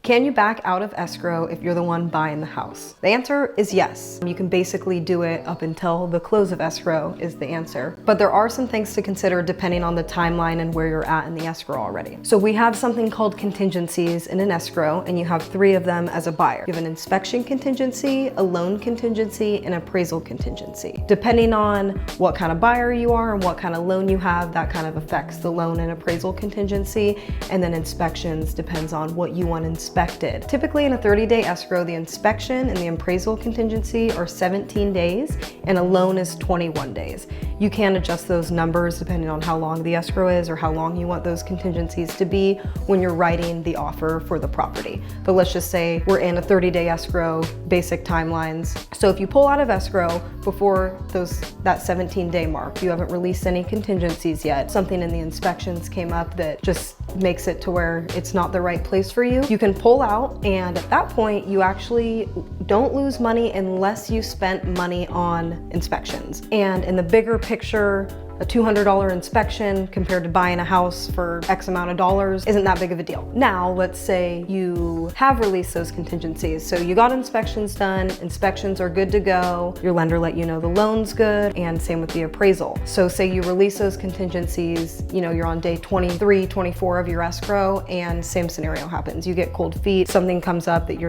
Can you back out of escrow if you're the one buying the house? The answer is yes. You can basically do it up until the close of escrow is the answer. But there are some things to consider depending on the timeline and where you're at in the escrow already. So we have something called contingencies in an escrow, and you have 3 of them as a buyer. You have an inspection contingency, a loan contingency, and appraisal contingency. Depending on what kind of buyer you are and what kind of loan you have, that kind of affects the loan and appraisal contingency. And then inspections depends on what you want inspected. Typically in a 30-day escrow, the inspection and the appraisal contingency are 17 days and a loan is 21 days. You can adjust those numbers depending on how long the escrow is or how long you want those contingencies to be when you're writing the offer for the property. But let's just say we're in a 30-day escrow, basic timelines. So if you pull out of escrow before that 17-day mark, you haven't released any contingencies yet, something in the inspections came up that just makes it to where it's not the right place for you, you can pull out, and at that point you actually don't lose money unless you spent money on inspections. And in the bigger picture, a $200 inspection compared to buying a house for X amount of dollars isn't that big of a deal. Now, let's say you have released those contingencies. So you got inspections done, inspections are good to go, your lender let you know the loan's good, and same with the appraisal. So say you release those contingencies, you're on day 23, 24 of your escrow, and same scenario happens. You get cold feet, something comes up that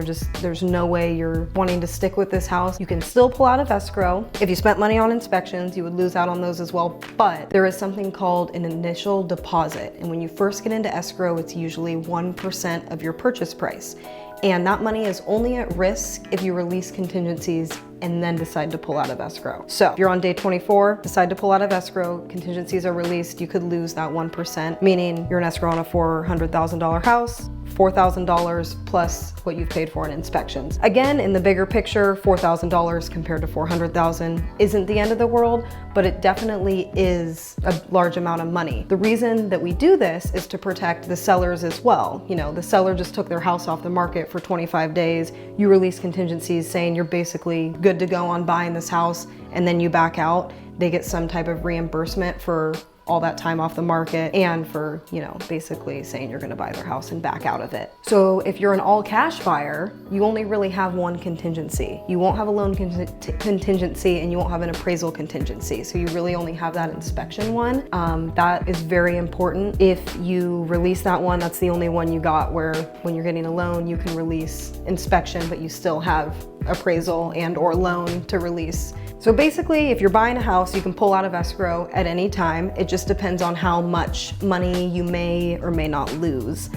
there's no way you're wanting to stick with this house. You can still pull out of escrow. If you spent money on inspections, you would lose out on those as well. But there is something called an initial deposit. And when you first get into escrow, it's usually 1% of your purchase price. And that money is only at risk if you release contingencies and then decide to pull out of escrow. So if you're on day 24, decide to pull out of escrow, contingencies are released, you could lose that 1%, meaning you're in escrow on a $400,000 house, $4,000 plus what you've paid for in inspections. Again, in the bigger picture, $4,000 compared to $400,000 isn't the end of the world, but it definitely is a large amount of money. The reason that we do this is to protect the sellers as well. The seller just took their house off the market for 25 days. You release contingencies saying you're basically good to go on buying this house, and then you back out. They get some type of reimbursement for all that time off the market and for, basically saying you're gonna buy their house and back out of it. So if you're an all cash buyer, you only really have one contingency. You won't have a loan contingency and you won't have an appraisal contingency. So you really only have that inspection one. That is very important. If you release that one, that's the only one you got, where when you're getting a loan, you can release inspection, but you still have appraisal and or loan to release. So basically, if you're buying a house, you can pull out of escrow at any time. It just depends on how much money you may or may not lose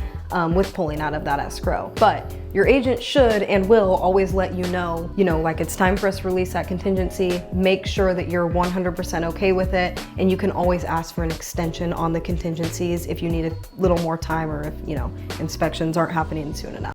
with pulling out of that escrow. But your agent should and will always let you know, like it's time for us to release that contingency. Make sure that you're 100% okay with it. And you can always ask for an extension on the contingencies if you need a little more time, or if, inspections aren't happening soon enough.